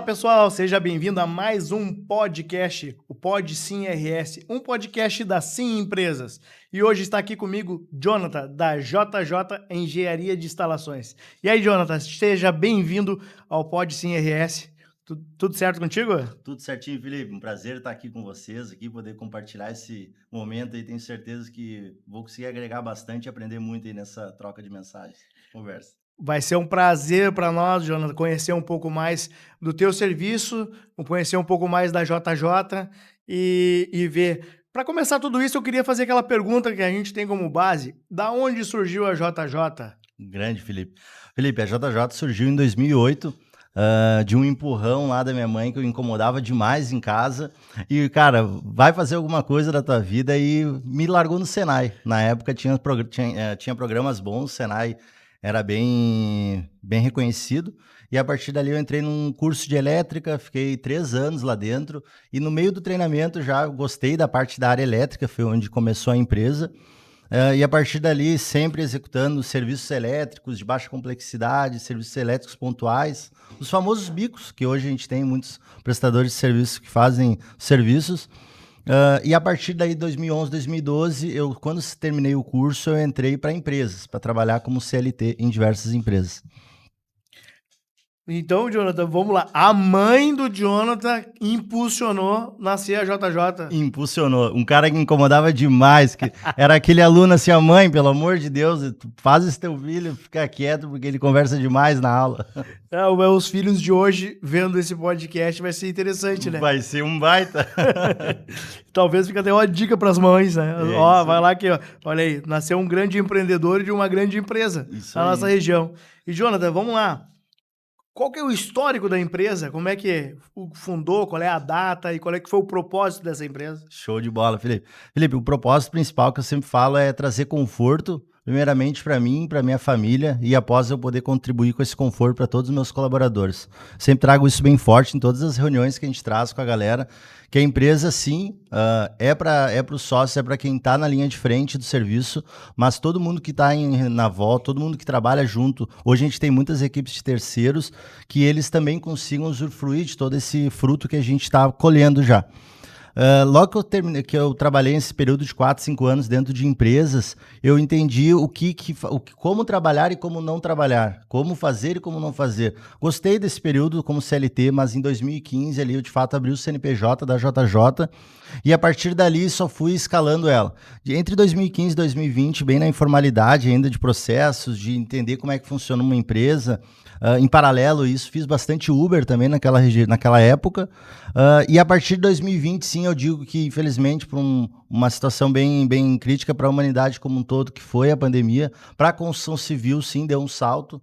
pessoal, seja bem-vindo a mais um podcast, o Pod Sim RS, um podcast da Sim Empresas. E hoje está aqui comigo Jonathan, da JJ Engenharia de Instalações. E aí, Jonathan, seja bem-vindo ao Pod Sim RS. Tudo certo contigo? Tudo certinho, Felipe. Um prazer estar aqui com vocês, aqui poder compartilhar esse momento aí. Tenho certeza que vou conseguir agregar bastante e aprender muito aí nessa troca de mensagens, conversa. Vai ser um prazer para nós, Jonathan, conhecer um pouco mais do teu serviço, conhecer um pouco mais da JJ e ver. Para começar tudo isso, eu queria fazer aquela pergunta que a gente tem como base: da onde surgiu a JJ? Grande, Felipe. Felipe, a JJ surgiu em 2008, de um empurrão lá da minha mãe que eu incomodava demais em casa. E, cara, vai fazer alguma coisa da tua vida e me largou no Senai. Na época tinha programas bons, o Senai era bem reconhecido. E a partir dali eu entrei num curso de elétrica, fiquei 3 anos lá dentro. E no meio do treinamento já gostei da parte da área elétrica, foi onde começou a empresa. E a partir dali, sempre executando serviços elétricos de baixa complexidade, serviços elétricos pontuais, os famosos bicos, que hoje a gente tem muitos prestadores de serviços que fazem serviços. E a partir daí, 2011, 2012, quando terminei o curso, eu entrei para empresas, para trabalhar como CLT em diversas empresas. Então, Jonathan, vamos lá. A mãe do Jonathan impulsionou nascer a JJ. Impulsionou. Um cara que incomodava demais, que era aquele aluno assim, a mãe, pelo amor de Deus, faz esse teu filho ficar quieto, porque ele conversa demais na aula. Os filhos de hoje vendo esse podcast vai ser interessante, né? Vai ser um baita. Talvez fique até uma dica para as mães, né? Isso Vai aí. lá que, ó, olha aí, nasceu um grande empreendedor de uma grande empresa Isso na aí. nossa região. E, Jonathan, vamos lá. Qual que é o histórico da empresa? Como é que fundou? Qual é a data? E qual é que foi o propósito dessa empresa? Show de bola, Felipe. Felipe, o propósito principal que eu sempre falo é trazer conforto, primeiramente para mim, para minha família, e após eu poder contribuir com esse conforto para todos os meus colaboradores. Sempre trago isso bem forte em todas as reuniões que a gente traz com a galera, que a empresa, sim, é para os sócios, é para quem está na linha de frente do serviço, mas todo mundo que está na volta, todo mundo que trabalha junto. Hoje a gente tem muitas equipes de terceiros que eles também consigam usufruir de todo esse fruto que a gente está colhendo já. Logo que eu trabalhei nesse período de 4, 5 anos dentro de empresas, eu entendi como trabalhar e como não trabalhar, como fazer e como não fazer. Gostei desse período como CLT, mas em 2015 ali eu de fato abri o CNPJ da JJ e a partir dali só fui escalando ela. Entre 2015 e 2020, bem na informalidade ainda de processos, de entender como é que funciona uma empresa. Em paralelo isso, fiz bastante Uber também naquela época. E a partir de 2020, sim, eu digo que, infelizmente, por uma situação bem crítica para a humanidade como um todo, que foi a pandemia, para a construção civil, sim, deu um salto.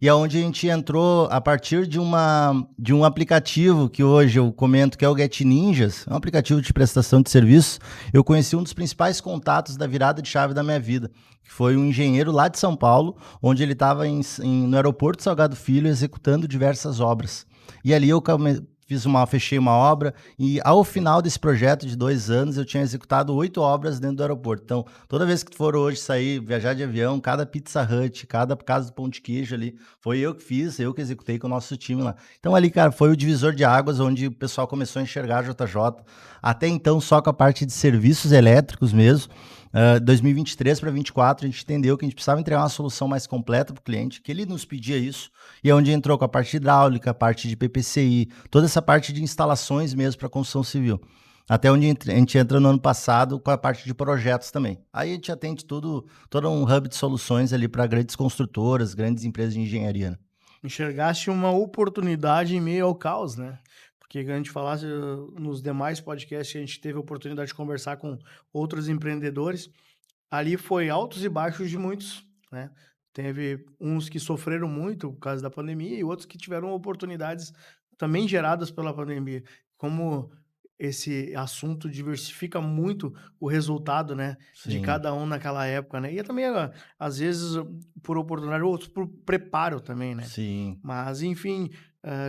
E aonde a gente entrou a partir de um aplicativo que hoje eu comento que é o Get Ninjas, é um aplicativo de prestação de serviços. Eu conheci um dos principais contatos da virada de chave da minha vida, que foi um engenheiro lá de São Paulo, onde ele estava no aeroporto Salgado Filho executando diversas obras. E ali eu fechei uma obra e ao final desse projeto de 2 anos eu tinha executado 8 obras dentro do aeroporto. Então, toda vez que for hoje sair, viajar de avião, cada Pizza Hut, cada casa do pão de queijo ali, foi eu que fiz, eu que executei com o nosso time lá. Então ali, cara, foi o divisor de águas onde o pessoal começou a enxergar a JJ. Até então só com a parte de serviços elétricos mesmo. 2023 para 2024 a gente entendeu que a gente precisava entregar uma solução mais completa para o cliente, que ele nos pedia isso, e é onde entrou com a parte hidráulica, a parte de PPCI, toda essa parte de instalações mesmo para construção civil. Até onde a gente entra no ano passado com a parte de projetos também. Aí a gente atende todo um hub de soluções ali para grandes construtoras, grandes empresas de engenharia, né? Enxergaste uma oportunidade em meio ao caos, né? Porque a gente falasse nos demais podcasts que a gente teve a oportunidade de conversar com outros empreendedores, ali foi altos e baixos de muitos, né? Teve uns que sofreram muito por causa da pandemia e outros que tiveram oportunidades também geradas pela pandemia. Como esse assunto diversifica muito o resultado, né, de Sim, cada um naquela época, né? E também, às vezes, por oportunidade, outros por preparo também, né? sim. Mas, enfim,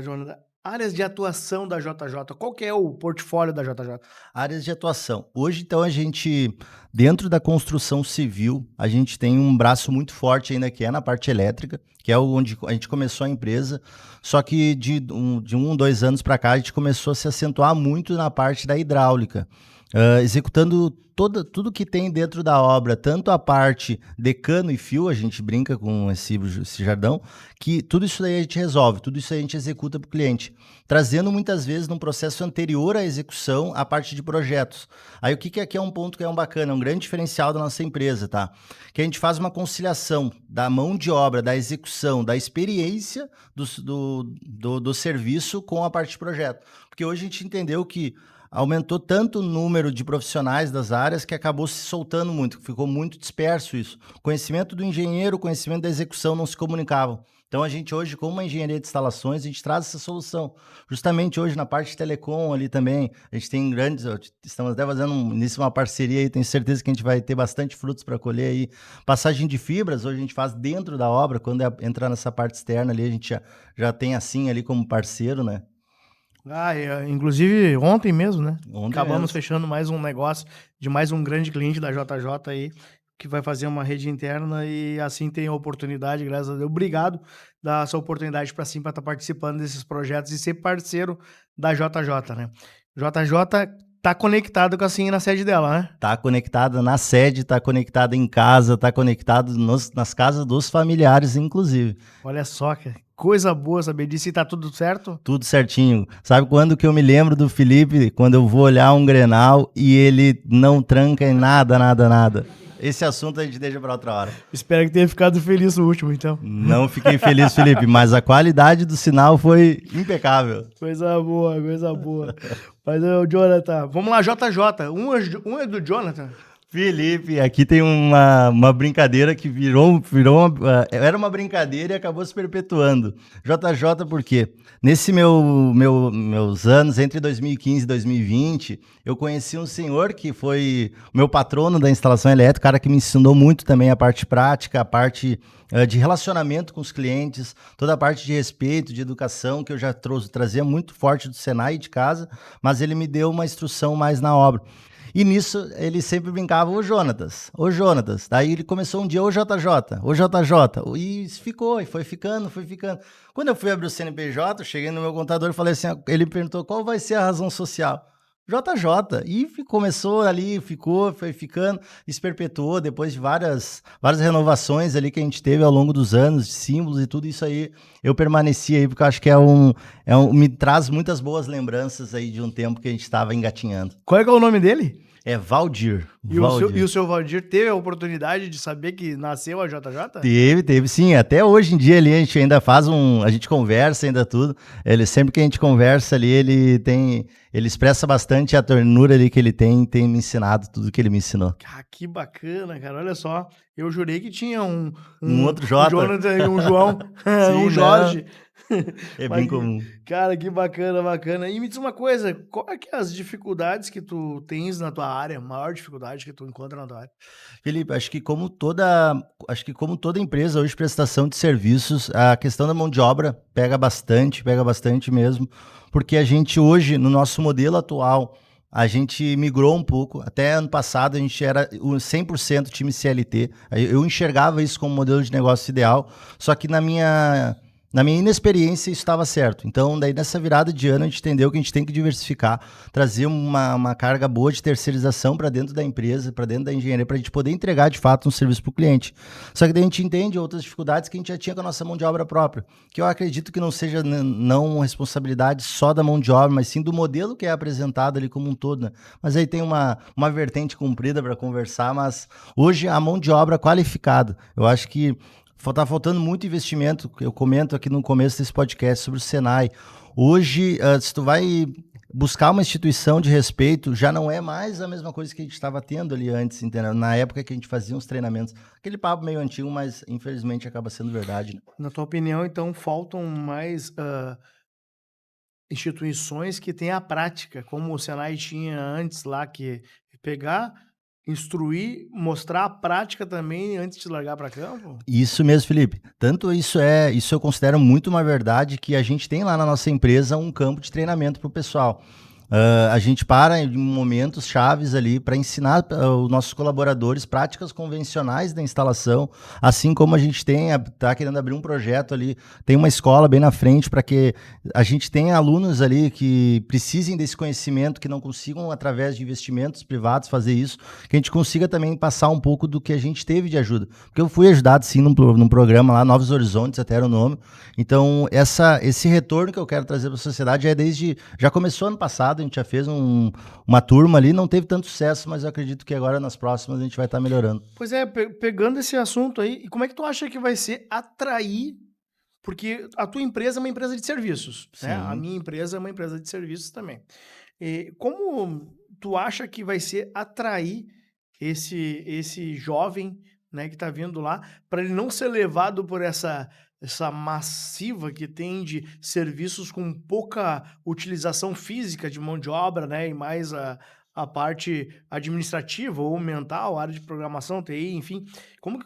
Jonathan, Áreas de atuação da JJ, qual que é o portfólio da JJ? Áreas de atuação. Hoje, então, a gente, dentro da construção civil, a gente tem um braço muito forte ainda que é na parte elétrica, que é onde a gente começou a empresa, só que de 2 anos para cá, a gente começou a se acentuar muito na parte da hidráulica, executando tudo que tem dentro da obra, tanto a parte de cano e fio, a gente brinca com esse jargão, que tudo isso daí a gente resolve, tudo isso aí a gente executa para o cliente, trazendo muitas vezes num processo anterior à execução a parte de projetos. Aí o que aqui é um ponto que é um bacana, um grande diferencial da nossa empresa, tá? Que a gente faz uma conciliação da mão de obra, da execução, da experiência do serviço com a parte de projeto. Porque hoje a gente entendeu que aumentou tanto o número de profissionais das áreas que acabou se soltando muito, ficou muito disperso isso. O conhecimento do engenheiro, o conhecimento da execução não se comunicavam. Então a gente hoje, com uma engenharia de instalações, a gente traz essa solução. Justamente hoje na parte de telecom ali também, a gente tem estamos até fazendo início uma parceria aí, tenho certeza que a gente vai ter bastante frutos para colher aí. Passagem de fibras, hoje a gente faz dentro da obra, quando entrar nessa parte externa ali, a gente já tem assim ali como parceiro, né? Inclusive ontem mesmo, né? Ontem Acabamos mesmo. fechando mais um negócio de mais um grande cliente da JJ aí, que vai fazer uma rede interna e assim tem a oportunidade, graças a Deus. Obrigado dar essa oportunidade para sim, para estar participando desses projetos e ser parceiro da JJ, né? JJ tá conectado com a Sim na sede dela, né? Tá conectada na sede, tá conectada em casa, tá conectado nas casas dos familiares, inclusive. Olha só, que coisa boa saber disso e tá tudo certo? Tudo certinho. Sabe quando que eu me lembro do Felipe? Quando eu vou olhar um Grenal e ele não tranca em nada, nada, nada. Esse assunto a gente deixa para outra hora. Espero que tenha ficado feliz no último, então. Não fiquei feliz, Felipe, mas a qualidade do sinal foi impecável. Coisa boa, coisa boa. Mas, Jonathan, vamos lá, JJ. Um é do Jonathan. Felipe, aqui tem uma brincadeira que era uma brincadeira e acabou se perpetuando. JJ, por quê? Nesse meus anos, entre 2015 e 2020, eu conheci um senhor que foi o meu patrono da instalação elétrica, cara que me ensinou muito também a parte prática, a parte de relacionamento com os clientes, toda a parte de respeito, de educação, que eu já trazia muito forte do Senai e de casa, mas ele me deu uma instrução mais na obra. E nisso ele sempre brincava, ô Jonatas, ô Jonatas. Daí ele começou um dia, ô JJ, ô JJ. E ficou, e foi ficando, foi ficando. Quando eu fui abrir o CNPJ, eu cheguei no meu contador e falei assim, ele perguntou qual vai ser a razão social. JJ. E começou ali, ficou, foi ficando, e se perpetuou depois de várias renovações ali que a gente teve ao longo dos anos, de símbolos e tudo isso aí. Eu permaneci aí porque eu acho que me traz muitas boas lembranças aí de um tempo que a gente estava engatinhando. Qual é que é o nome dele? É Valdir. E o seu Valdir teve a oportunidade de saber que nasceu a JJ? Teve sim. Até hoje em dia ali a gente ainda a gente conversa ainda tudo. Sempre que a gente conversa ali, ele expressa bastante a ternura ali que ele tem me ensinado tudo que ele me ensinou. Ah, que bacana, cara. Olha só, eu jurei que tinha um outro Jota. Um Jonathan e um João, Sim, um Jorge. É bem comum. Cara, que bacana, bacana. E me diz uma coisa, qual é que é as dificuldades que tu tens na tua área, a maior dificuldade que tu encontra na tua área? Felipe, acho que como toda empresa hoje, prestação de serviços, a questão da mão de obra pega bastante mesmo, porque a gente hoje, no nosso modelo atual, a gente migrou um pouco. Até ano passado a gente era 100% time CLT. Eu enxergava isso como modelo de negócio ideal, só que na minha inexperiência isso estava certo. Então, daí nessa virada de ano a gente entendeu que a gente tem que diversificar, trazer uma carga boa de terceirização para dentro da empresa, para dentro da engenharia, para a gente poder entregar de fato um serviço para o cliente. Só que daí a gente entende outras dificuldades que a gente já tinha com a nossa mão de obra própria, que eu acredito que não seja não responsabilidade só da mão de obra, mas sim do modelo que é apresentado ali como um todo, né? Mas aí tem uma vertente comprida para conversar, mas hoje a mão de obra qualificada, eu acho que tá faltando muito investimento. Eu comento aqui no começo desse podcast sobre o Senai. Hoje, se tu vai buscar uma instituição de respeito, já não é mais a mesma coisa que a gente estava tendo ali antes, entendeu? Na época que a gente fazia uns treinamentos. Aquele papo meio antigo, mas infelizmente acaba sendo verdade, né? Na tua opinião, então, faltam mais instituições que têm a prática, como o Senai tinha antes lá, que pegar instruir, mostrar a prática também antes de largar para campo? Isso mesmo, Felipe. Tanto isso eu considero muito uma verdade que a gente tem lá na nossa empresa um campo de treinamento para o pessoal. A gente para em momentos chaves ali para ensinar os nossos colaboradores práticas convencionais da instalação, assim como a gente está querendo abrir um projeto ali, tem uma escola bem na frente para que a gente tenha alunos ali que precisem desse conhecimento, que não consigam, através de investimentos privados, fazer isso, que a gente consiga também passar um pouco do que a gente teve de ajuda. Porque eu fui ajudado, sim, num programa lá, Novos Horizontes, até era o nome. Então, esse retorno que eu quero trazer para a sociedade já começou ano passado, a gente já fez uma turma ali, não teve tanto sucesso, mas eu acredito que agora nas próximas a gente vai estar melhorando. Pois é, pegando esse assunto aí, e como é que tu acha que vai ser atrair, porque a tua empresa é uma empresa de serviços, né? A Sim. minha empresa é uma empresa de serviços também. E como tu acha que vai ser atrair esse jovem, né, que está vindo lá, para ele não ser levado por essa massiva que tem de serviços com pouca utilização física de mão de obra, né, e mais a parte administrativa ou mental, área de programação, TI, enfim. Como que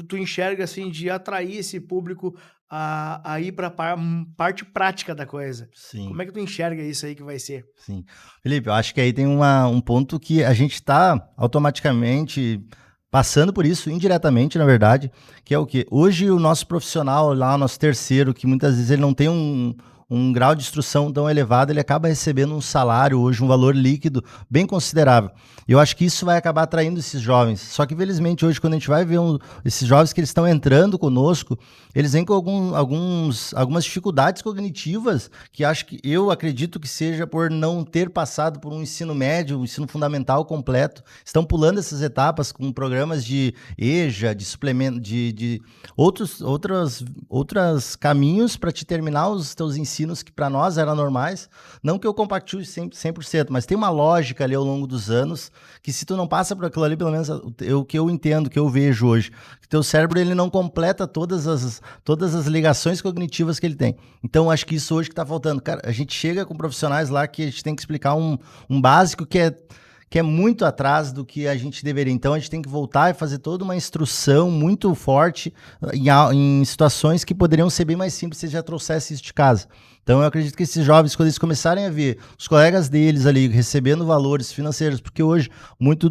tu enxerga, assim, de atrair esse público a ir para a parte prática da coisa? Sim. Como é que tu enxerga isso aí que vai ser? Sim. Felipe, eu acho que aí tem um ponto que a gente está automaticamente passando por isso, indiretamente, na verdade, que é o quê? Hoje o nosso profissional lá, o nosso terceiro, que muitas vezes ele não tem um grau de instrução tão elevado, ele acaba recebendo um salário hoje, um valor líquido bem considerável. E eu acho que isso vai acabar atraindo esses jovens. Só que, infelizmente, hoje, quando a gente vai ver esses jovens que eles estão entrando conosco, eles vêm com algumas dificuldades cognitivas que eu acredito que seja por não ter passado por um ensino médio, um ensino fundamental completo. Estão pulando essas etapas com programas de EJA, de suplemento, de outros caminhos para te terminar os teus ensinos que para nós eram normais. Não que eu compactue 100%, mas tem uma lógica ali ao longo dos anos que se tu não passa por aquilo ali, pelo menos o que eu entendo, que eu vejo hoje, que teu cérebro ele não completa todas as ligações cognitivas que ele tem. Então, acho que isso hoje que está faltando. Cara, a gente chega com profissionais lá que a gente tem que explicar um básico que é muito atrás do que a gente deveria. Então, a gente tem que voltar e fazer toda uma instrução muito forte em situações que poderiam ser bem mais simples se já trouxesse isso de casa. Então, eu acredito que esses jovens, quando eles começarem a ver os colegas deles ali recebendo valores financeiros, porque hoje muito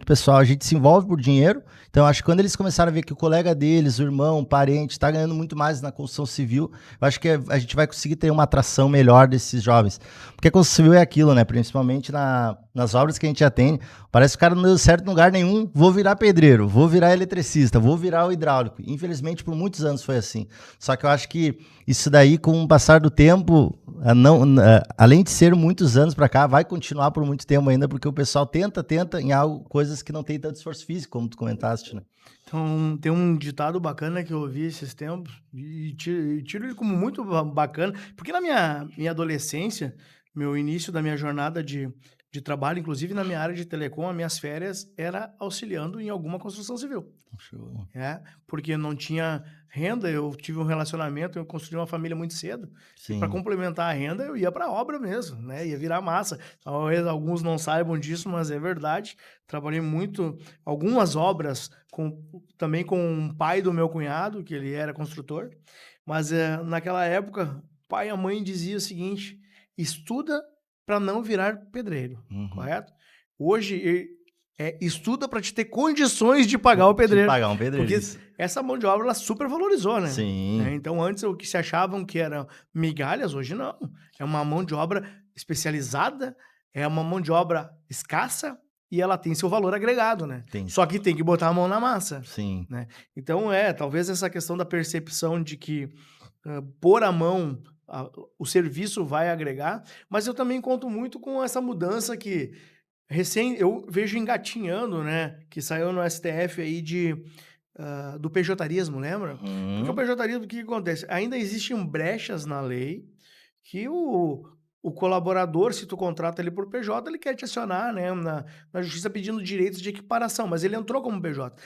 pessoal, a gente se envolve por dinheiro. Então, acho que quando eles começarem a ver que o colega deles, o irmão, o parente, está ganhando muito mais na construção civil, eu acho que a gente vai conseguir ter uma atração melhor desses jovens. Porque a construção civil é aquilo, né? Principalmente nas obras que a gente atende, parece que o cara não deu certo em lugar nenhum, vou virar pedreiro, vou virar eletricista, vou virar o hidráulico. Infelizmente, por muitos anos foi assim. Só que eu acho que isso daí, com o passar do tempo, além de ser muitos anos para cá, vai continuar por muito tempo ainda, porque o pessoal tenta em coisas que não tem tanto esforço físico, como tu comentaste, né? Então, tem um ditado bacana que eu ouvi esses tempos, e tiro ele como muito bacana, porque na minha adolescência, meu início da minha jornada de trabalho, inclusive na minha área de telecom, as minhas férias era auxiliando em alguma construção civil. Show. É, porque não tinha renda, eu tive um relacionamento, eu construí uma família muito cedo, e para Sim, complementar a renda eu ia para obra mesmo, né, ia virar massa. Talvez alguns não saibam disso, mas é verdade. Trabalhei muito algumas obras também com o pai do meu cunhado, que ele era construtor, mas, naquela época, o pai e a mãe dizia o seguinte: "Estuda para não virar pedreiro", uhum. correto? Hoje, estuda para te ter condições de pagar o De pedreiro, pagar um pedreiro, porque isso. essa mão de obra ela super valorizou, né, Sim, então antes o que se achavam que eram migalhas, hoje não, é uma mão de obra especializada, é uma mão de obra escassa e ela tem seu valor agregado, né, tem. só que tem que botar a mão na massa, Sim. né. Então talvez essa questão da percepção de que, pôr a mão, o serviço vai agregar, mas eu também conto muito com essa mudança que eu vejo engatinhando, né, que saiu no STF aí do pejotarismo, lembra? Porque o Uhum. pejotarismo, o que que acontece? Ainda existem brechas na lei que o colaborador, se tu contrata ele por PJ, ele quer te acionar, né, na justiça pedindo direitos de equiparação, mas ele entrou como PJ.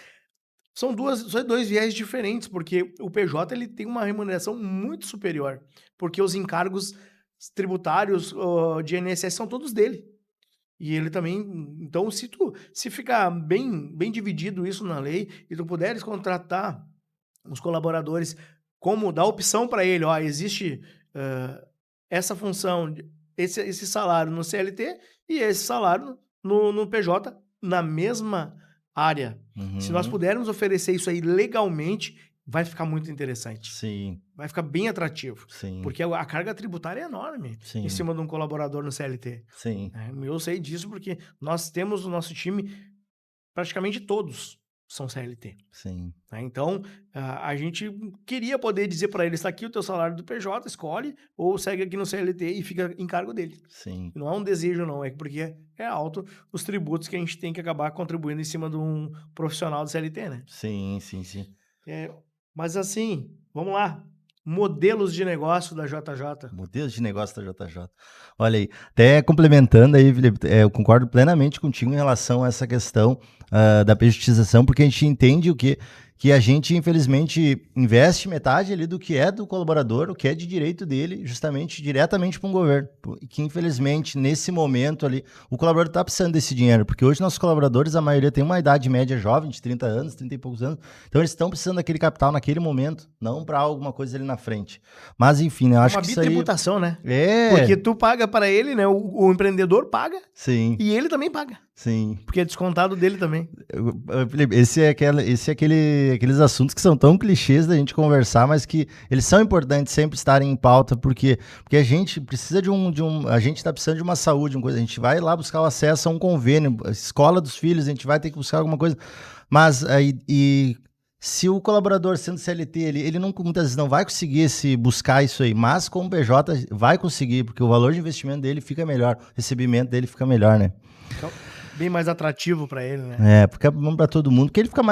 São 2 viés diferentes, porque o PJ ele tem uma remuneração muito superior, porque os encargos tributários, de INSS são todos dele. E ele também, então se ficar bem dividido isso na lei e tu puderes contratar os colaboradores, como dar opção para ele, ó, existe essa função, esse salário no CLT e esse salário no PJ na mesma área. Se nós pudermos oferecer isso aí legalmente, vai ficar muito interessante. Sim. Vai ficar bem atrativo. Sim. Porque a carga tributária é enorme em cima de um colaborador no CLT. Sim. Eu sei disso porque nós temos o nosso time, praticamente todos são CLT. Sim. Então, a gente queria poder dizer para ele, está aqui o teu salário do PJ, escolhe, ou segue aqui no CLT e fica em cargo dele. Sim. Não é um desejo, não, é porque é alto os tributos que a gente tem que acabar contribuindo em cima de um profissional do CLT, né? Sim. Mas assim, vamos lá. Modelos de negócio da JJ. Modelos de negócio da JJ. Olha aí, até complementando aí, Felipe, eu concordo plenamente contigo em relação a essa questão da pejotização, porque a gente entende o que a gente, infelizmente, investe metade ali do que é do colaborador, o que é de direito dele, justamente diretamente para um governo. E que, infelizmente, nesse momento ali, o colaborador está precisando desse dinheiro, porque hoje nossos colaboradores, a maioria tem uma idade média jovem, de 30 anos, 30 e poucos anos, então eles estão precisando daquele capital naquele momento, não para alguma coisa ali na frente. Mas, enfim, né, eu acho que isso aí... É uma bitributação, né? É. Porque tu paga para ele, né? O empreendedor paga. Sim. E ele também paga. Sim. Porque é descontado dele também. Felipe, esse é aqueles assuntos que são tão clichês da gente conversar, mas que eles são importantes sempre estarem em pauta, porque a gente precisa a gente está precisando de uma saúde, a gente vai lá buscar o acesso a um convênio, a escola dos filhos, a gente vai ter que buscar alguma coisa, mas aí se o colaborador sendo CLT, ele não, muitas vezes não vai conseguir buscar isso aí, mas com o PJ vai conseguir, porque o valor de investimento dele fica melhor, o recebimento dele fica melhor, né? Então, bem mais atrativo para ele, né? Porque é bom para todo mundo, porque ele fica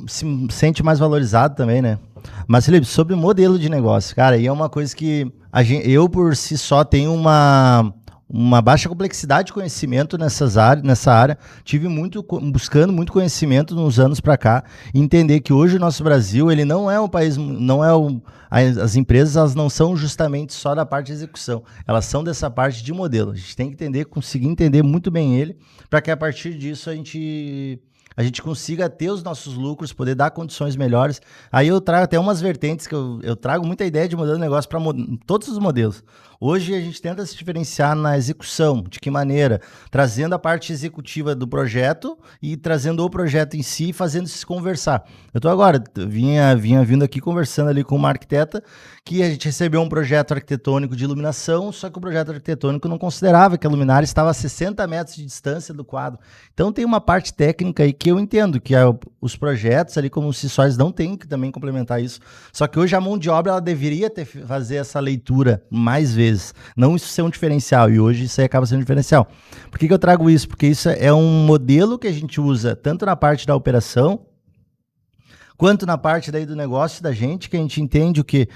se sente mais valorizado também, né? Mas, Felipe, sobre o modelo de negócio, cara, aí é uma coisa que eu, por si só, tenho uma baixa complexidade de conhecimento nessa área. Tive buscando muito conhecimento nos anos para cá, entender que hoje o nosso Brasil, ele não é um país, as empresas, elas não são justamente só da parte de execução, elas são dessa parte de modelo. A gente tem que conseguir entender muito bem ele, para que a partir disso a gente consiga ter os nossos lucros, poder dar condições melhores. Aí eu trago até umas vertentes que eu trago muita ideia de modelo de negócio para todos os modelos. Hoje a gente tenta se diferenciar na execução, de que maneira? Trazendo a parte executiva do projeto e trazendo o projeto em si e fazendo se conversar. Eu tô agora, vinha vindo aqui conversando ali com uma arquiteta que a gente recebeu um projeto arquitetônico de iluminação, só que o projeto arquitetônico não considerava que a luminária estava a 60 metros de distância do quadro. Então tem uma parte técnica aí que eu entendo, que os projetos ali como CISOs não tem que também complementar isso. Só que hoje a mão de obra ela deveria fazer essa leitura mais vezes. Não isso ser um diferencial, e hoje isso aí acaba sendo um diferencial. Por que eu trago isso? Porque isso é um modelo que a gente usa tanto na parte da operação, quanto na parte daí do negócio da gente, que a gente entende o que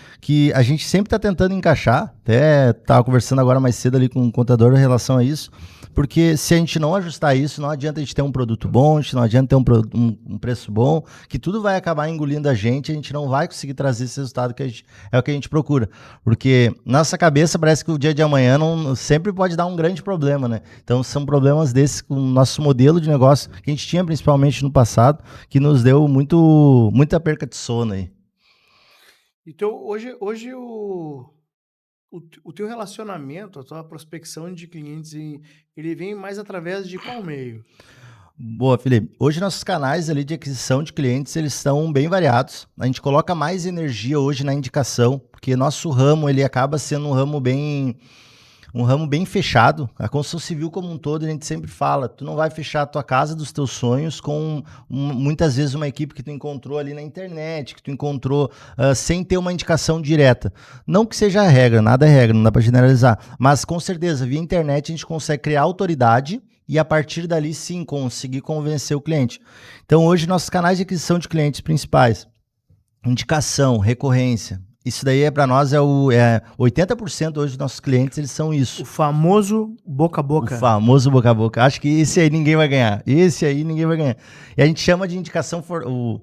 a gente sempre está tentando encaixar. Até estava conversando agora mais cedo ali com um contador em relação a isso, porque se a gente não ajustar isso, não adianta a gente ter um produto bom, não adianta ter um preço bom, que tudo vai acabar engolindo a gente não vai conseguir trazer esse resultado que é o que a gente procura. Porque nossa cabeça parece que o dia de amanhã sempre pode dar um grande problema, né? Então são problemas desses com o nosso modelo de negócio, que a gente tinha principalmente no passado, que nos deu muita perca de sono aí. Então, hoje o teu relacionamento, a tua prospecção de clientes, ele vem mais através de qual meio? Boa, Felipe. Hoje nossos canais ali de aquisição de clientes, eles são bem variados. A gente coloca mais energia hoje na indicação, porque nosso ramo, ele acaba sendo um ramo bem fechado. A construção civil como um todo, a gente sempre fala, tu não vai fechar a tua casa dos teus sonhos com muitas vezes uma equipe que tu encontrou ali na internet, que tu encontrou sem ter uma indicação direta. Não que seja a regra, nada é regra, não dá para generalizar, mas com certeza via internet a gente consegue criar autoridade e a partir dali sim conseguir convencer o cliente. Então hoje nossos canais de aquisição de clientes principais, indicação, recorrência, isso daí para nós 80% hoje dos nossos clientes, eles são isso. O famoso boca a boca. O famoso boca a boca. Acho que esse aí ninguém vai ganhar. E a gente chama de indicação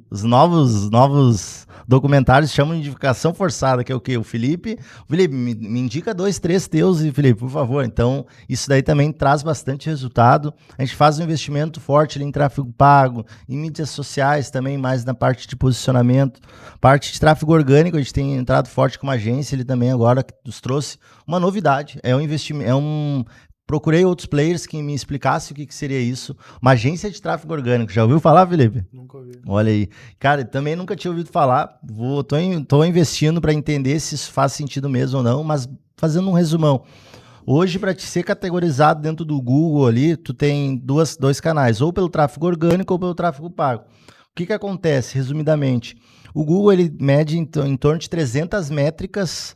os novos documentários chamam de indicação forçada, que é o quê? O Felipe, me indica 2, 3 teus, e Felipe, por favor. Então, isso daí também traz bastante resultado. A gente faz um investimento forte ali em tráfego pago, em mídias sociais também, mais na parte de posicionamento. Parte de tráfego orgânico, a gente tem entrado forte com uma agência, ele também agora que nos trouxe uma novidade. É um investimento, procurei outros players que me explicassem o que seria isso. Uma agência de tráfego orgânico. Já ouviu falar, Felipe? Nunca ouvi. Olha aí. Cara, também nunca tinha ouvido falar. Tô investindo para entender se isso faz sentido mesmo ou não, mas fazendo um resumão. Hoje, para te ser categorizado dentro do Google ali, tu tem dois canais, ou pelo tráfego orgânico ou pelo tráfego pago. O que acontece, resumidamente? O Google ele mede em torno de 300 métricas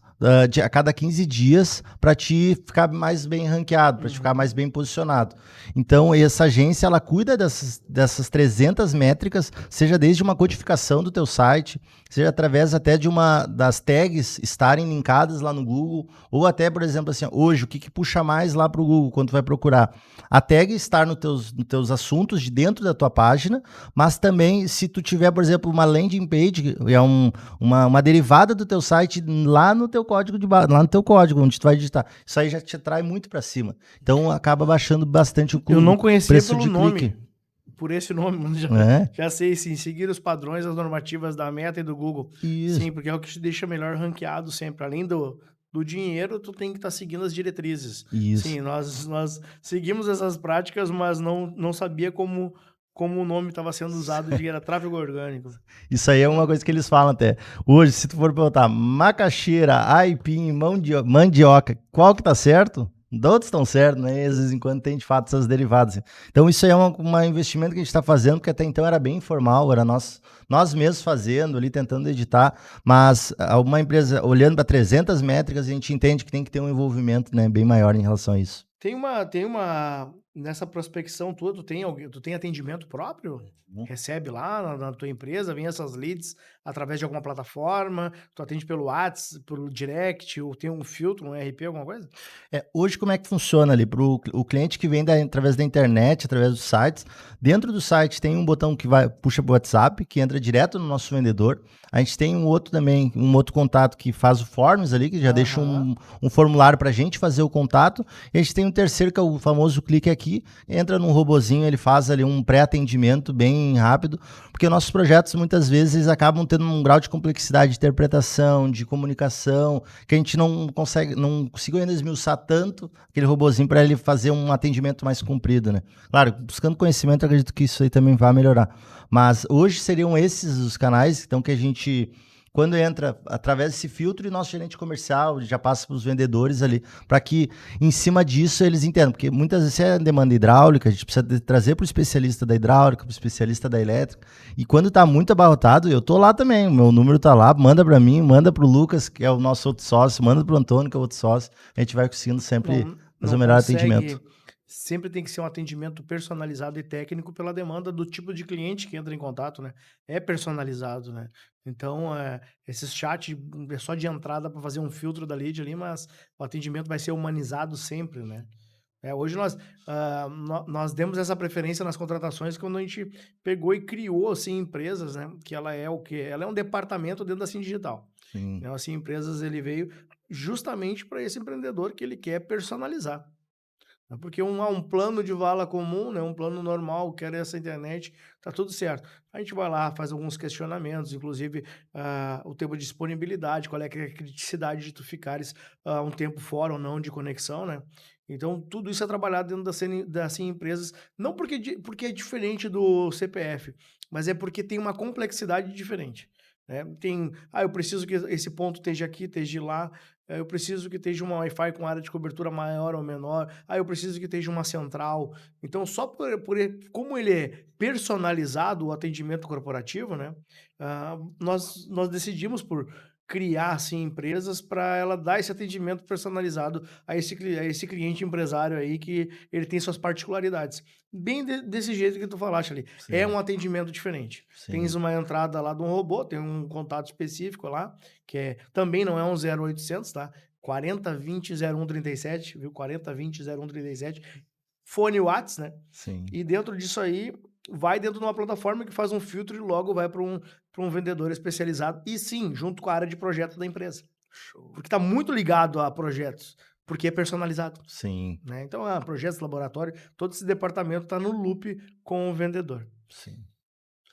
a cada 15 dias para te ficar mais bem ranqueado, para te ficar mais bem posicionado. Então, essa agência, ela cuida dessas 300 métricas, seja desde uma codificação do teu site, seja através até de das tags estarem linkadas lá no Google, ou até, por exemplo, assim, hoje, o que puxa mais lá para o Google quando tu vai procurar? A tag estar nos teus assuntos de dentro da tua página, mas também se tu tiver, por exemplo, uma landing page, é uma derivada do teu site lá no teu código lá no teu código, onde tu vai digitar. Isso aí já te atrai muito para cima. Então acaba baixando bastante o Eu não conhecia preço pelo de nome. clique. Por esse nome, mas É? já sei, sim, seguir os padrões, as normativas da Meta e do Google. Isso. Sim, porque é o que te deixa melhor ranqueado sempre. Além do dinheiro, tu tem que estar seguindo as diretrizes. Isso. Sim, nós seguimos essas práticas, mas não sabia como o nome estava sendo usado, de era tráfego orgânico. Isso aí é uma coisa que eles falam até. Hoje, se tu for perguntar macaxeira, aipim, mandioca, qual que tá certo? Todos estão certos, né? E às vezes em quando tem de fato essas derivadas. Então isso aí é um investimento que a gente está fazendo, que até então era bem informal, era nós mesmos fazendo ali, tentando editar, mas uma empresa olhando para 300 métricas, a gente entende que tem que ter um envolvimento, né, bem maior em relação a isso. Nessa prospecção tua, tu tem atendimento próprio? Recebe lá na tua empresa, vem essas leads através de alguma plataforma, tu atende pelo WhatsApp, pelo direct, ou tem um filtro, um RP, alguma coisa? Hoje como é que funciona ali? Para o cliente que vem através da internet, através dos sites, dentro do site tem um botão que puxa para o WhatsApp, que entra direto no nosso vendedor. A gente tem um outro contato que faz o forms ali, que já deixa um formulário para a gente fazer o contato. E a gente tem um terceiro, que é o famoso clique aqui, entra num robozinho, ele faz ali um pré-atendimento bem rápido, porque nossos projetos muitas vezes acabam tendo um grau de complexidade de interpretação, de comunicação, que a gente não conseguiu ainda esmiuçar tanto aquele robozinho para ele fazer um atendimento mais comprido, né? Claro, buscando conhecimento, eu acredito que isso aí também vai melhorar. Mas hoje seriam esses os canais, então, que a gente, quando entra através desse filtro, e nosso gerente comercial já passa para os vendedores ali, para que em cima disso eles entendam, porque muitas vezes é demanda hidráulica, a gente precisa trazer para o especialista da hidráulica, para o especialista da elétrica, e quando está muito abarrotado, eu tô lá também, o meu número está lá, manda para mim, manda para o Lucas, que é o nosso outro sócio, manda para o Antônio, que é o outro sócio, a gente vai conseguindo sempre fazer o melhor atendimento. Sempre tem que ser um atendimento personalizado e técnico pela demanda do tipo de cliente que entra em contato, né? É personalizado, né? Então, esses chat é só de entrada para fazer um filtro da lead ali, mas o atendimento vai ser humanizado sempre, né? Hoje nós demos essa preferência nas contratações quando a gente pegou e criou, assim, empresas, né? Que ela é o quê? Ela é um departamento dentro da Sim Digital. Sim. Então, assim, empresas, ele veio justamente para esse empreendedor que ele quer personalizar. Porque um plano de vala comum, né, um plano normal, quero essa internet, tá tudo certo. A gente vai lá, faz alguns questionamentos, inclusive o tempo de disponibilidade, qual é que é a criticidade de tu ficares um tempo fora ou não de conexão, né? Então, tudo isso é trabalhado dentro da CIM Empresas, não porque é diferente do CPF, mas é porque tem uma complexidade diferente. Né? Eu preciso que esse ponto esteja aqui, esteja lá, eu preciso que esteja uma Wi-Fi com área de cobertura maior ou menor. Eu preciso que esteja uma central. Então, só como ele é personalizado, o atendimento corporativo, né? Nós decidimos por criar, assim, empresas para ela dar esse atendimento personalizado a esse cliente empresário aí que ele tem suas particularidades. Bem desse jeito que tu falaste ali. Sim. É um atendimento diferente. Sim. Tens uma entrada lá de um robô, tem um contato específico lá, que também não é um 0800, tá? 4020-0137, viu? 4020-0137. Fone WhatsApp, né? Sim. E dentro disso aí, vai dentro de uma plataforma que faz um filtro e logo vai para um vendedor especializado. E sim, junto com a área de projeto da empresa. Show. Porque está muito ligado a projetos, porque é personalizado. Sim, Né? Então, projetos, laboratório, todo esse departamento está no loop com o vendedor. sim.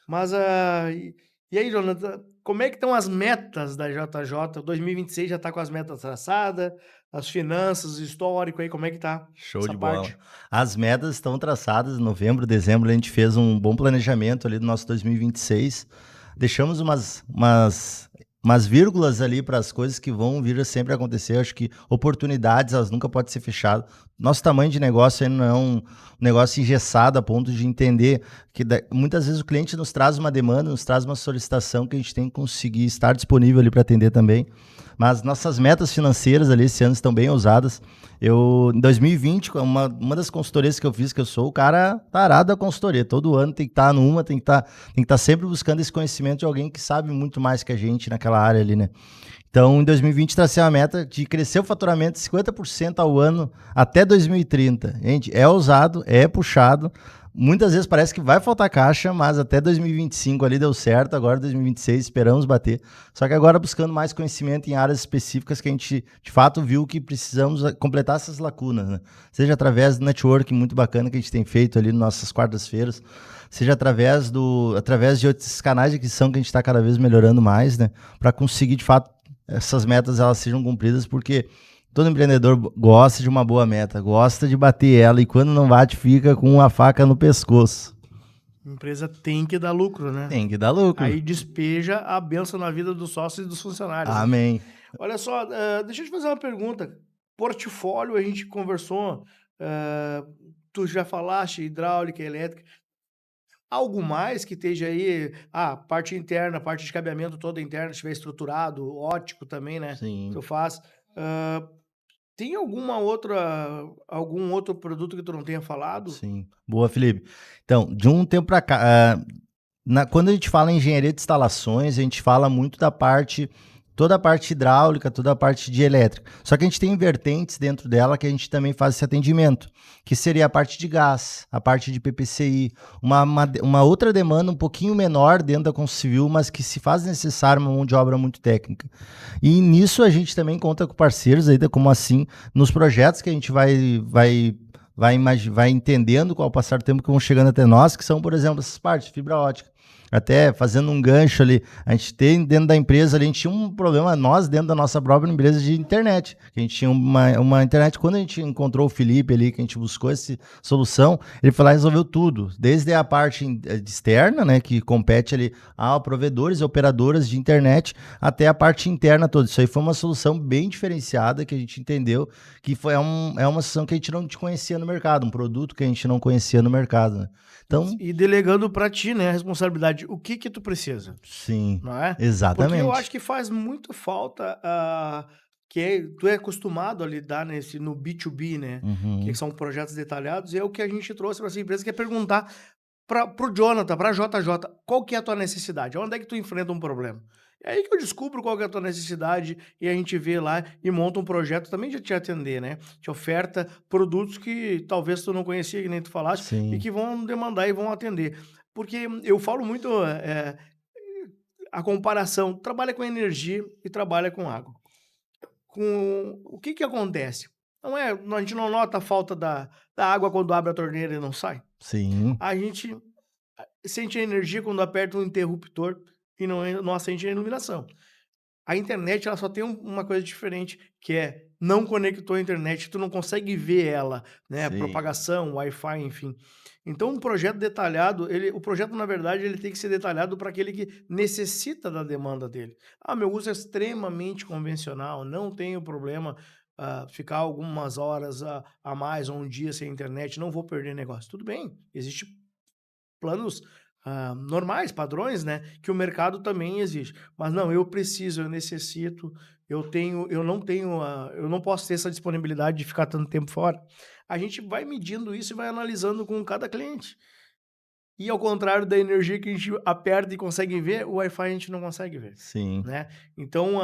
Mas, e aí, Jonathan, como é que estão as metas da JJ? 2026 já está com as metas traçadas, as finanças, o histórico aí, como é que tá Show essa de bola. parte? As metas estão traçadas, em novembro, dezembro, a gente fez um bom planejamento ali do nosso 2026. Deixamos umas vírgulas ali para as coisas que vão vir a sempre acontecer. Acho que oportunidades, elas nunca podem ser fechadas. Nosso tamanho de negócio ainda não é um negócio engessado a ponto de entender que muitas vezes o cliente nos traz uma demanda, nos traz uma solicitação que a gente tem que conseguir estar disponível ali para atender também. Mas nossas metas financeiras ali esse ano estão bem ousadas. Em 2020, uma das consultorias que eu fiz, que eu sou o cara tarado da consultoria. Todo ano tem que estar tem que estar sempre buscando esse conhecimento de alguém que sabe muito mais que a gente naquela área ali, né? Então, em 2020, tracei a meta de crescer o faturamento 50% ao ano até 2030. Gente, é ousado, é puxado. Muitas vezes parece que vai faltar caixa, mas até 2025 ali deu certo. Agora, 2026, esperamos bater. Só que agora buscando mais conhecimento em áreas específicas que a gente, de fato, viu que precisamos completar essas lacunas, né? Seja através do networking muito bacana que a gente tem feito ali nas nossas quartas-feiras, seja através de outros canais de aquisição que a gente está cada vez melhorando mais, né? Para conseguir, de fato, essas metas elas sejam cumpridas, porque todo empreendedor gosta de uma boa meta, gosta de bater ela, e quando não bate, fica com uma faca no pescoço. A empresa tem que dar lucro, né? Tem que dar lucro. Aí despeja a benção na vida dos sócios e dos funcionários. Né? Amém. Olha só, deixa eu te fazer uma pergunta. Portfólio, a gente conversou, tu já falaste hidráulica, elétrica. Algo mais que esteja aí, parte interna, parte de cabeamento toda interna, estiver estruturado, ótico também, né? Sim. Tu faz. Tem algum outro produto que tu não tenha falado? Sim. Boa, Felipe. Então, de um tempo para cá, quando a gente fala em engenharia de instalações, a gente fala muito toda a parte hidráulica, toda a parte de elétrica. Só que a gente tem vertentes dentro dela que a gente também faz esse atendimento, que seria a parte de gás, a parte de PPCI, uma outra demanda um pouquinho menor dentro da construção civil, mas que se faz necessário uma mão de obra muito técnica. E nisso a gente também conta com parceiros, ainda como assim, nos projetos que a gente vai entendendo com o passar do tempo que vão chegando até nós, que são, por exemplo, essas partes, fibra ótica. Até fazendo um gancho ali, a gente tem dentro da empresa ali, a gente tinha um problema, nós dentro da nossa própria empresa de internet, que a gente tinha uma internet, quando a gente encontrou o Felipe ali, que a gente buscou essa solução, ele foi lá e resolveu tudo, desde a parte externa, né, que compete ali a provedores e operadoras de internet, até a parte interna toda. Isso aí foi uma solução bem diferenciada, que a gente entendeu que é uma solução que a gente não conhecia no mercado, um produto que a gente não conhecia no mercado, né? Então, E delegando para ti, né, a responsabilidade. O que tu precisa? sim, Não é? exatamente. Porque eu acho que faz muito falta, tu é acostumado a lidar no B2B, né? Que são projetos detalhados, e é o que a gente trouxe para essa empresa, que é perguntar pro Jonathan, pra JJ, qual que é a tua necessidade? Onde é que tu enfrenta um problema? É aí que eu descubro qual que é a tua necessidade e a gente vê lá e monta um projeto também de te atender, né? Te oferta produtos que talvez tu não conhecia, que nem tu falaste, e Sim, que vão demandar e vão atender. Porque eu falo muito a comparação, trabalha com energia e trabalha com água. O que acontece? Não é, a gente não nota a falta da água quando abre a torneira e não sai. sim, A gente sente a energia quando aperta um interruptor e não acende a iluminação. A internet, ela só tem uma coisa diferente, que é não conectou a internet, tu não consegue ver ela, né? sim, Propagação, Wi-Fi, enfim. Então, um projeto detalhado, o projeto, na verdade, ele tem que ser detalhado para aquele que necessita da demanda dele. Meu uso é extremamente convencional, não tenho problema ficar algumas horas a mais ou um dia sem internet, não vou perder negócio. Tudo bem, existe planos normais, padrões, né, que o mercado também exige. Mas não, eu preciso, eu necessito, eu não posso ter essa disponibilidade de ficar tanto tempo fora. A gente vai medindo isso e vai analisando com cada cliente. E ao contrário da energia que a gente aperta e consegue ver, o Wi-Fi a gente não consegue ver, sim, né? Então,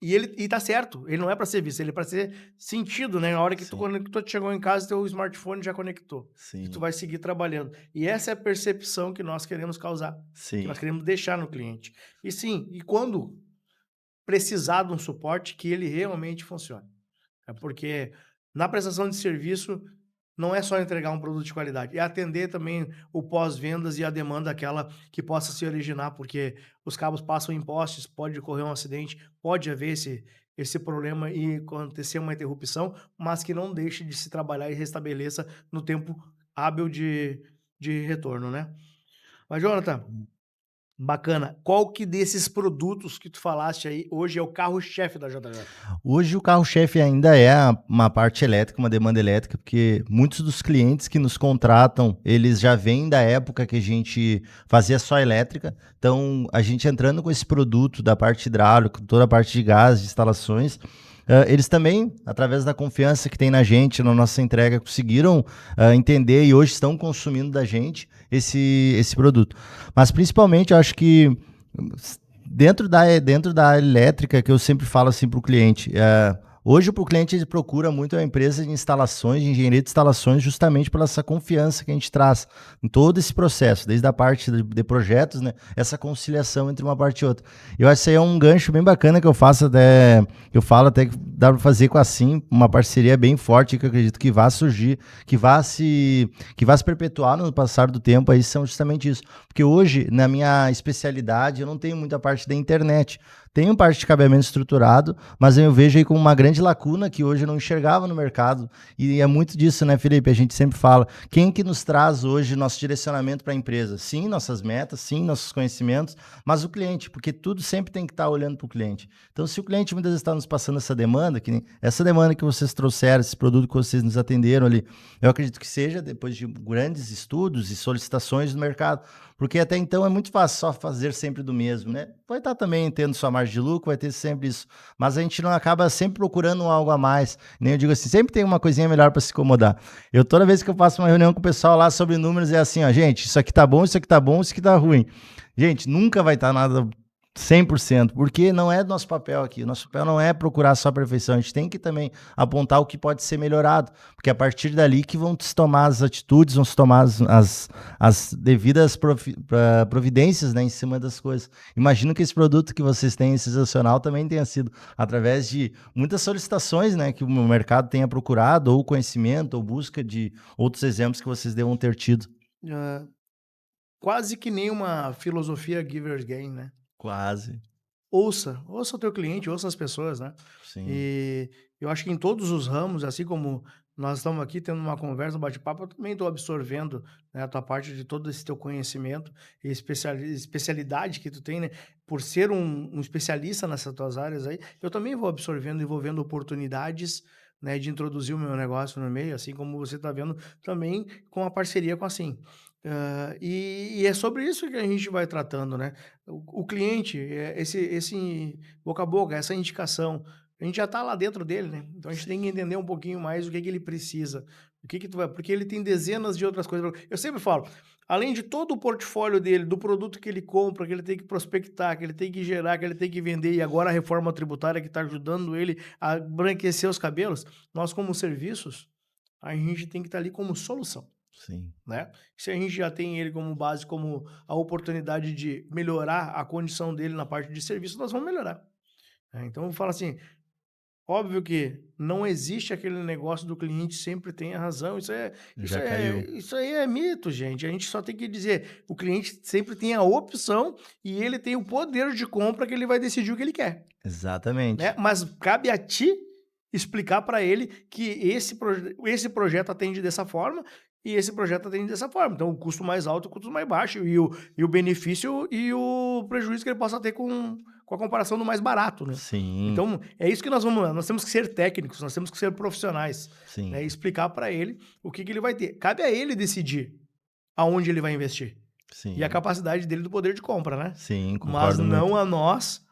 E tá certo, ele não é para ser visto, ele é para ser sentido, né? Na hora que tu Sim, conectou, tu chegou em casa, teu smartphone já conectou. E tu sim, vai seguir trabalhando. E essa é a percepção que nós queremos causar, que sim, nós queremos deixar no cliente. E sim, e quando precisar de um suporte, que ele realmente funcione. É porque na prestação de serviço não é só entregar um produto de qualidade, é atender também o pós-vendas e a demanda aquela que possa se originar, porque os cabos passam em postes, pode ocorrer um acidente, pode haver esse problema e acontecer uma interrupção, mas que não deixe de se trabalhar e restabeleça no tempo hábil de retorno, né. Mas Jonathan, bacana, qual que desses produtos que tu falaste aí, hoje é o carro-chefe da JJ? Hoje o carro-chefe ainda é uma parte elétrica, uma demanda elétrica, porque muitos dos clientes que nos contratam, eles já vêm da época que a gente fazia só elétrica. Então, a gente entrando com esse produto da parte hidráulica, toda a parte de gás, de instalações, eles também, através da confiança que tem na gente, na nossa entrega, conseguiram entender e hoje estão consumindo da gente esse produto. Mas principalmente, eu acho que dentro da elétrica, que eu sempre falo assim para o cliente, hoje o cliente ele procura muito a empresa de instalações, de engenharia de instalações, justamente pela essa confiança que a gente traz em todo esse processo, desde a parte de projetos, né, essa conciliação entre uma parte e outra. Eu acho que isso aí é um gancho bem bacana que eu falo até que dá para fazer com a Sim, uma parceria bem forte que eu acredito que vai surgir, que vai se perpetuar no passar do tempo, aí são justamente isso. Porque hoje, na minha especialidade, eu não tenho muita parte da internet. Tenho parte de cabeamento estruturado, mas eu vejo aí como uma grande lacuna que hoje eu não enxergava no mercado. E é muito disso, né, Felipe? A gente sempre fala. Quem que nos traz hoje nosso direcionamento para a empresa? Sim, nossas metas, sim, nossos conhecimentos, mas o cliente, porque tudo sempre tem que estar olhando para o cliente. Então, se o cliente muitas vezes está nos passando essa demanda, que nem essa demanda que vocês trouxeram, esse produto que vocês nos atenderam ali, eu acredito que seja depois de grandes estudos e solicitações do mercado. Porque até então é muito fácil só fazer sempre do mesmo, né? Vai estar também tendo sua margem de lucro, vai ter sempre isso. Mas a gente não acaba sempre procurando algo a mais. Nem eu digo assim, sempre tem uma coisinha melhor para se incomodar. Eu toda vez que eu faço uma reunião com o pessoal lá sobre números, é assim, ó, gente, isso aqui tá bom, isso aqui tá bom, isso aqui tá ruim. Gente, nunca vai estar nada 100%, porque não é nosso papel aqui. Nosso papel não é procurar só a perfeição. A gente tem que também apontar o que pode ser melhorado, porque é a partir dali que vão se tomar as atitudes, vão se tomar as devidas providências, né, em cima das coisas. Imagino que esse produto que vocês têm, esse sensacional, também tenha sido através de muitas solicitações, né, que o mercado tenha procurado, ou conhecimento, ou busca de outros exemplos que vocês devam ter tido. Hã, quase que nem uma filosofia giver's gain, né. Quase. Ouça o teu cliente, ouça as pessoas, né. Sim, E eu acho que em todos os ramos, assim como nós estamos aqui tendo uma conversa, um bate-papo, eu também estou absorvendo, né, a tua parte de todo esse teu conhecimento e especialidade que tu tem, né, por ser um especialista nessas tuas áreas aí, eu também vou absorvendo e vou vendo oportunidades, né, de introduzir o meu negócio no meio, assim como você está vendo também com a parceria com a Sim. E é sobre isso que a gente vai tratando, né. O cliente, esse boca a boca, essa indicação, a gente já está lá dentro dele, né, então a gente tem sim. que entender um pouquinho mais o que que ele precisa, o que que tu vai porque ele tem dezenas de outras coisas eu sempre falo, além de todo o portfólio dele, do produto que ele compra, que ele tem que prospectar, que ele tem que gerar, que ele tem que vender, e agora a reforma tributária que está ajudando ele a branquecer os cabelos, nós como serviços, a gente tem que estar ali como solução. Sim, Né? Se a gente já tem ele como base, como a oportunidade de melhorar a condição dele na parte de serviço, nós vamos melhorar. Né? Então, fala assim, óbvio que não existe aquele negócio do cliente sempre tem a razão. já caiu. Isso aí é mito, gente. A gente só tem que dizer, o cliente sempre tem a opção e ele tem o poder de compra que ele vai decidir o que ele quer, né? Exatamente. Mas cabe a ti explicar para ele que esse projeto atende dessa forma e esse projeto atende dessa forma. Então, o custo mais alto, o custo mais baixo e o benefício e o prejuízo que ele possa ter com a comparação do mais barato, né? Sim, Então, é isso que nós temos que ser técnicos, nós temos que ser profissionais, sim, né? E explicar para ele o que que ele vai ter. Cabe a ele decidir aonde ele vai investir e a sim, capacidade dele do poder de compra, né? sim, Mas concordo não muito. a nós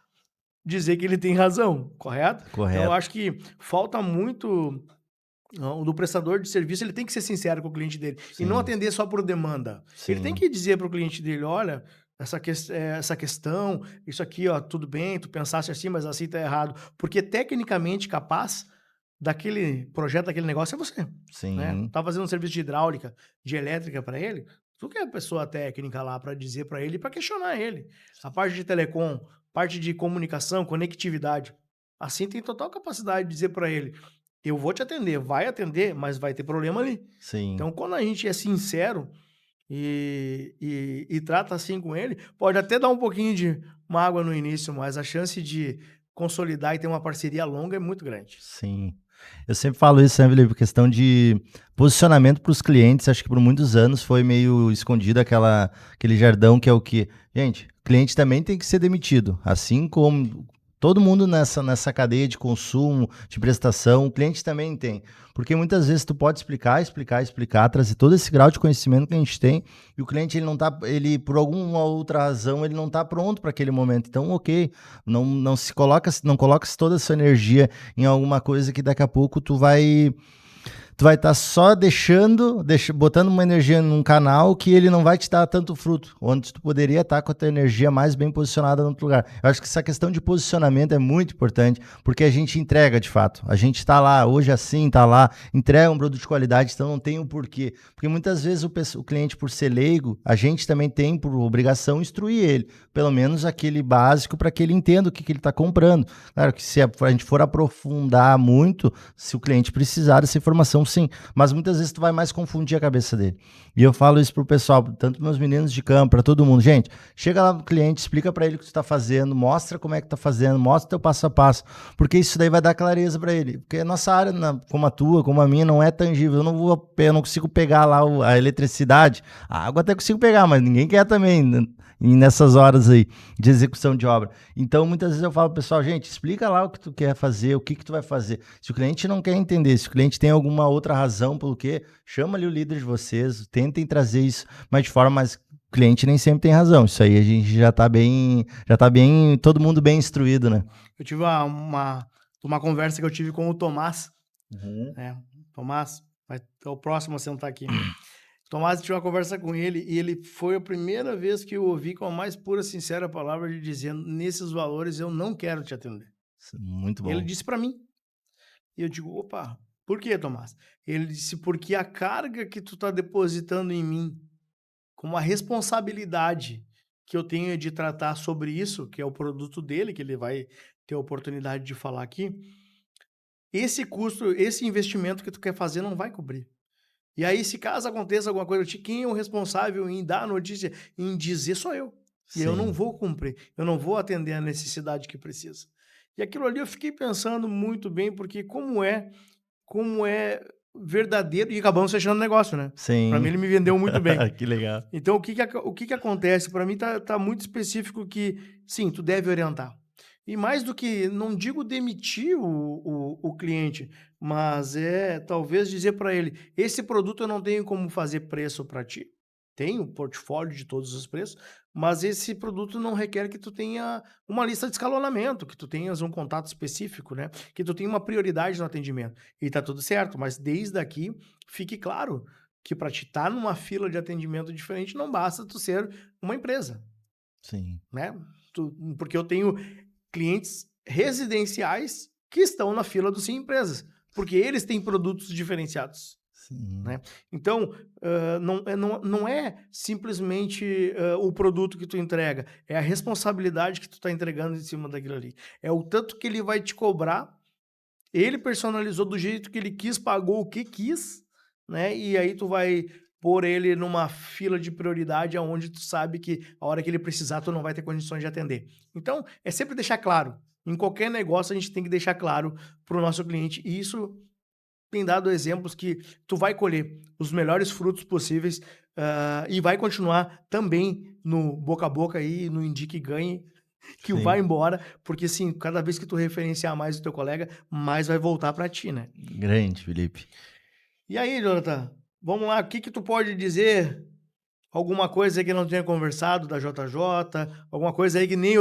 dizer que ele tem razão, correto? Então eu Correto. acho que falta muito o do prestador de serviço, ele tem que ser sincero com o cliente dele, e não Sim, atender só por demanda. Ele tem sim, que dizer para o cliente dele: "Olha, essa questão, isso aqui, ó, tudo bem, tu pensasse assim, mas assim tá errado. Porque tecnicamente capaz daquele projeto, daquele negócio é você, né? Sim, Tá fazendo um serviço de hidráulica, de elétrica para ele, tu que é a pessoa técnica lá para dizer para ele, para questionar ele. A parte de telecom, parte de comunicação, conectividade, assim tem total capacidade de dizer para ele: eu vou te atender, vai atender, mas vai ter problema ali. sim. Então, quando a gente é sincero e trata assim com ele, pode até dar um pouquinho de mágoa no início, mas a chance de consolidar e ter uma parceria longa é muito grande. Sim. Eu sempre falo isso, né, Felipe? Questão de posicionamento para os clientes, acho que por muitos anos foi meio escondido aquele jardão que é o que, gente, o cliente também tem que ser demitido, assim como todo mundo nessa cadeia de consumo, de prestação, o cliente também tem. Porque muitas vezes tu pode explicar, trazer todo esse grau de conhecimento que a gente tem, e o cliente ele não tá, ele por alguma outra razão, ele não está pronto para aquele momento. Então, OK, não coloca toda a sua energia em alguma coisa que daqui a pouco tu vai estar só botando uma energia num canal que ele não vai te dar tanto fruto, onde tu poderia estar com a tua energia mais bem posicionada no outro lugar. Eu acho que essa questão de posicionamento é muito importante, porque a gente entrega de fato. A gente está lá, hoje assim, está lá, entrega um produto de qualidade, então não tem o porquê. Porque muitas vezes o cliente, por ser leigo, a gente também tem por obrigação instruir ele, pelo menos aquele básico, para que ele entenda o que ele está comprando. Claro que se a gente for aprofundar muito, se o cliente precisar dessa informação, sim, mas muitas vezes tu vai mais confundir a cabeça dele. E eu falo isso pro pessoal, tanto meus meninos de campo, para todo mundo. Gente, chega lá no cliente, explica para ele o que tu tá fazendo, mostra como é que tá fazendo, mostra teu passo a passo, porque isso daí vai dar clareza para ele. Porque a nossa área, como a tua, como a minha, não é tangível. Eu não consigo pegar lá a eletricidade. A água até consigo pegar, mas ninguém quer também, né? E nessas horas aí de execução de obra. Então, muitas vezes eu falo, pessoal, gente, explica lá o que tu quer fazer, o que tu vai fazer. Se o cliente não quer entender, se o cliente tem alguma outra razão pelo quê, chama ali o líder de vocês, tentem trazer isso, mas de forma mais... O cliente nem sempre tem razão. Isso aí a gente já tá bem, todo mundo bem instruído, né? Eu tive uma conversa que eu tive com o Tomás, Uhum. né? Tomás, é o próximo a sentar aqui. Tomás, tive uma conversa com ele e ele foi a primeira vez que eu ouvi com a mais pura, sincera palavra de dizer: nesses valores eu não quero te atender. Muito E ele bom. disse para mim. E eu digo: opa, por que, Tomás? Ele disse: porque a carga que tu tá depositando em mim, como a responsabilidade que eu tenho de tratar sobre isso, que é o produto dele, que ele vai ter a oportunidade de falar aqui, esse custo, esse investimento que tu quer fazer não vai cobrir. E aí, se caso aconteça alguma coisa, quem é o responsável em dar a notícia, em dizer, sou eu. E eu não Sim, vou cumprir, eu não vou atender a necessidade que precisa. E aquilo ali eu fiquei pensando muito bem, porque como é verdadeiro, e acabamos fechando o negócio, né? Para mim sim. ele me vendeu muito bem. Que legal. Então o que que acontece? Para mim tá muito específico que, sim, tu deve orientar. E mais do que, não digo demitir o cliente, mas é talvez dizer para ele: esse produto eu não tenho como fazer preço para ti. Tenho portfólio de todos os preços, mas esse produto não requer que tu tenha uma lista de escalonamento, que tu tenhas um contato específico, né? Que tu tenha uma prioridade no atendimento. E tá tudo certo, mas desde aqui fique claro que para te estar numa fila de atendimento diferente não basta tu ser uma empresa, Sim, né? Porque eu tenho clientes residenciais que estão na fila dos Sim Empresas, porque eles têm produtos diferenciados, sim, né? Então, não é simplesmente o produto que tu entrega, é a responsabilidade que tu está entregando em cima daquilo ali. É o tanto que ele vai te cobrar, ele personalizou do jeito que ele quis, pagou o que quis, né? E aí tu vai pôr ele numa fila de prioridade aonde tu sabe que a hora que ele precisar tu não vai ter condições de atender. Então, é sempre deixar claro. Em qualquer negócio a gente tem que deixar claro para o nosso cliente. E isso tem dado exemplos que tu vai colher os melhores frutos possíveis, e vai continuar também no boca a boca aí, no indique e ganhe, que vai sim. embora, porque assim, cada vez que tu referenciar mais o teu colega, mais vai voltar para ti, né. Grande, Felipe. E aí, Jonathan, vamos lá, o que que tu pode dizer, alguma coisa aí que não tenha conversado da JJ, alguma coisa aí que nem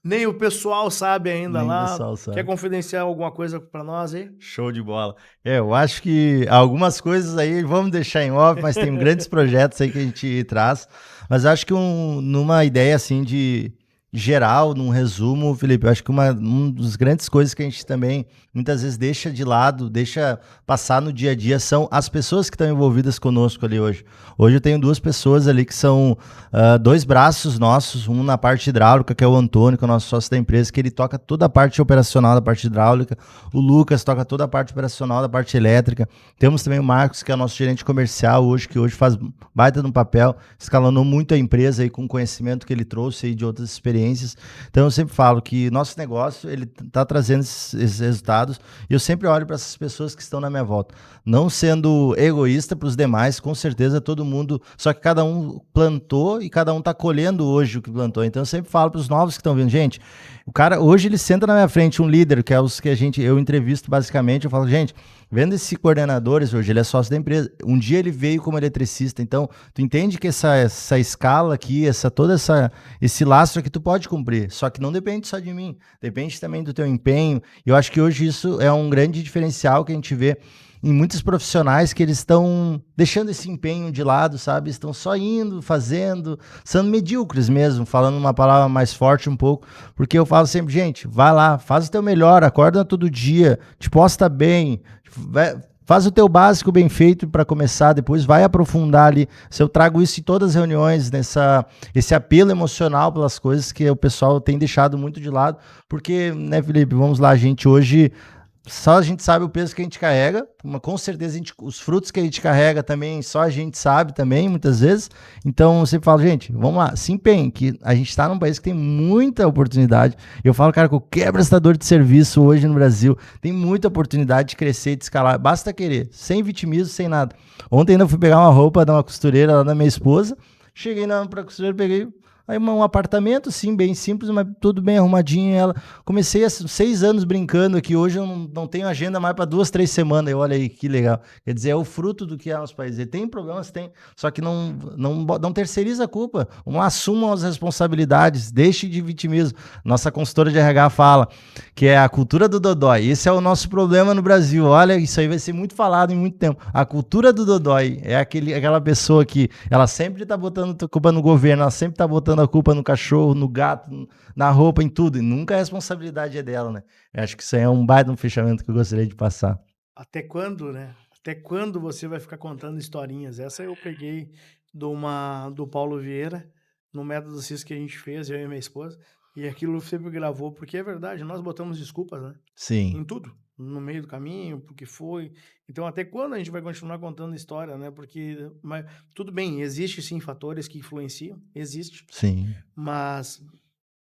Nem o pessoal sabe ainda Nem o lá. pessoal sabe. Quer confidenciar alguma coisa para nós aí? Show de bola. Eu acho que algumas coisas aí vamos deixar em off, mas tem grandes projetos aí que a gente traz. Mas acho que numa ideia assim de geral, num resumo, Felipe, eu acho que uma das grandes coisas que a gente também muitas vezes deixa de lado, deixa passar no dia a dia, são as pessoas que estão envolvidas conosco ali hoje. Hoje eu tenho 2 pessoas ali que são 2 braços nossos, um na parte hidráulica, que é o Antônio, que é o nosso sócio da empresa, que ele toca toda a parte operacional da parte hidráulica, o Lucas toca toda a parte operacional da parte elétrica, temos também o Marcos, que é o nosso gerente comercial hoje, que hoje faz baita no papel, escalonou muito a empresa aí com o conhecimento que ele trouxe aí de outras experiências. Então eu sempre falo que nosso negócio, ele está trazendo esses resultados, e eu sempre olho para essas pessoas que estão na minha volta, não sendo egoísta para os demais, com certeza todo mundo, só que cada um plantou e cada um está colhendo hoje o que plantou. Então eu sempre falo para os novos que estão vindo, gente, o cara hoje ele senta na minha frente, um líder, que é os que eu entrevisto basicamente, eu falo, gente, vendo esse coordenador, hoje ele é sócio da empresa, um dia ele veio como eletricista, então tu entende que essa escala aqui, esse lastro aqui tu pode cumprir, só que não depende só de mim, depende também do teu empenho, e eu acho que hoje isso é um grande diferencial que a gente vê em muitos profissionais, que eles estão deixando esse empenho de lado, sabe? Estão só indo, fazendo, sendo medíocres mesmo, falando uma palavra mais forte um pouco, porque eu falo sempre, gente, vai lá, faz o teu melhor, acorda todo dia, te posta bem, faz o teu básico bem feito para começar, depois vai aprofundar ali. Se eu trago isso em todas as reuniões, esse apelo emocional pelas coisas que o pessoal tem deixado muito de lado, porque, né, Felipe, vamos lá, a gente hoje... Só a gente sabe o peso que a gente carrega, com certeza os frutos que a gente carrega também, só a gente sabe também, muitas vezes. Então, você fala, gente, vamos lá, se empenhe, que a gente está num país que tem muita oportunidade. Eu falo, cara, qualquer prestador de serviço hoje no Brasil tem muita oportunidade de crescer e de escalar. Basta querer, sem vitimismo, sem nada. Ontem ainda fui pegar uma roupa da uma costureira lá da minha esposa, cheguei pra costureira, peguei... Aí um apartamento, sim, bem simples, mas tudo bem arrumadinho. Ela comecei há 6 anos brincando aqui. Hoje eu não tenho agenda mais para 2, 3 semanas. E olha aí que legal. Quer dizer, é o fruto do que é nosso país. E tem problemas, tem. Só que não terceiriza a culpa. Não assumam as responsabilidades. Deixe de vitimismo. Nossa consultora de RH fala que é a cultura do dodói. Esse é o nosso problema no Brasil. Olha, isso aí vai ser muito falado em muito tempo. A cultura do dodói é aquela pessoa que ela sempre está botando culpa no governo, ela sempre está botando a culpa no cachorro, no gato, na roupa, em tudo. E nunca a responsabilidade é dela, né? Eu acho que isso aí é um baita fechamento que eu gostaria de passar. Até quando, né? Até quando você vai ficar contando historinhas? Essa eu peguei do Paulo Vieira, no Método CIS que a gente fez, eu e minha esposa, e aquilo sempre gravou, porque é verdade, nós botamos desculpas, né? Sim. Em tudo. No meio do caminho, porque foi. Então, até quando a gente vai continuar contando história, né? Porque, mas, tudo bem, existe sim fatores que influenciam, existe. Sim. Mas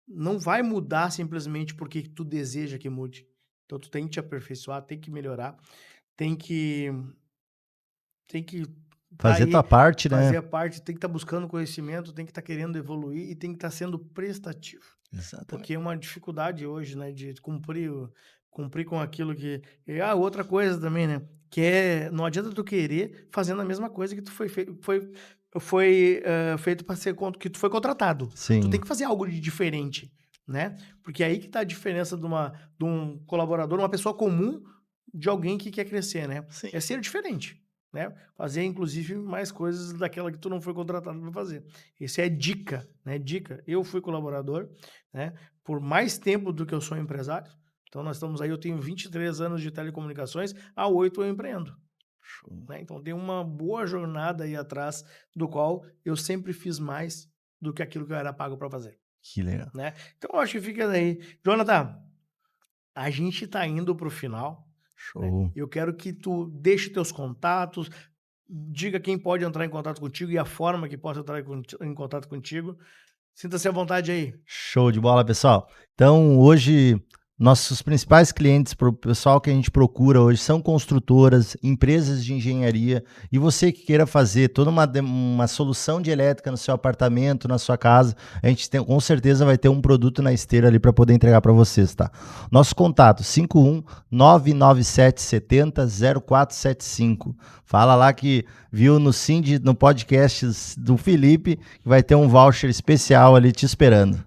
não vai mudar simplesmente porque tu deseja que mude. Então, tu tem que te aperfeiçoar, tem que melhorar, tem que fazer tua parte, né? fazer a parte, tem que estar buscando conhecimento, tem que estar querendo evoluir e tem que estar sendo prestativo. Exatamente. Porque é uma dificuldade hoje, né, de cumprir com aquilo que... outra coisa também, né, que não adianta tu querer fazendo a mesma coisa que tu foi feito para ser que tu foi contratado. Sim. Tu tem que fazer algo de diferente, né? Porque é aí que tá a diferença de um colaborador, uma pessoa comum, de alguém que quer crescer, né? Sim. É ser diferente, né? Fazer, inclusive, mais coisas daquela que tu não foi contratado para fazer. Isso é dica, né? Dica. Eu fui colaborador, né? Por mais tempo do que eu sou empresário. Então, nós estamos aí, eu tenho 23 anos de telecomunicações, há 8 eu empreendo. Né? Então, tem uma boa jornada aí atrás, do qual eu sempre fiz mais do que aquilo que eu era pago para fazer. Que legal. Né? Então, eu acho que fica aí. Jonathan, a gente tá indo pro final. Show. Né? Eu quero que tu deixe teus contatos, diga quem pode entrar em contato contigo e a forma que possa entrar em contato contigo. Sinta-se à vontade aí. Show de bola, pessoal. Então, hoje, nossos principais clientes, o pessoal que a gente procura hoje, são construtoras, empresas de engenharia, e você que queira fazer toda uma solução de elétrica no seu apartamento, na sua casa, a gente com certeza vai ter um produto na esteira ali para poder entregar para vocês, tá? Nosso contato, 51-99770-0475. Fala lá que viu no podcast do Felipe, que vai ter um voucher especial ali te esperando.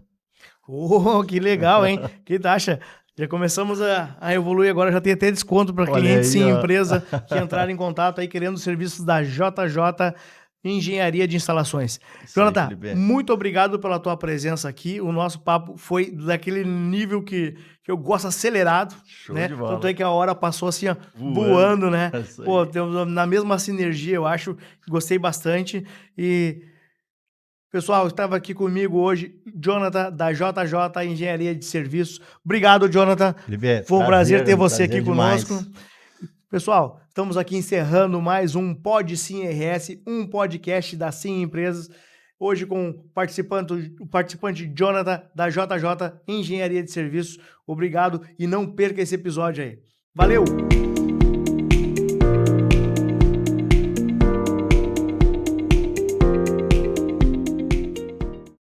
Oh, que legal, hein? O que tu acha? Já começamos a evoluir agora, já tem até desconto para Olha clientes aí, e ó. empresa que entrarem em contato aí querendo serviços da JJ Engenharia de Instalações. Isso aí, Jonathan, Felipe. muito obrigado pela tua presença aqui. O nosso papo foi daquele nível que eu gosto acelerado, Show né? de Tanto é bola. que a hora passou assim, ó, Voando. voando, né? Isso Pô, aí. temos na mesma sinergia, eu acho. Gostei bastante. E pessoal, estava aqui comigo hoje, Jonathan, da JJ Engenharia de Serviços. Obrigado, Jonathan. Felipe, Foi um prazer ter você aqui prazer conosco. demais. Pessoal, estamos aqui encerrando mais um Pod Sim RS, um podcast da Sim Empresas. Hoje com o participante Jonathan, da JJ Engenharia de Serviços. Obrigado e não perca esse episódio aí. Valeu!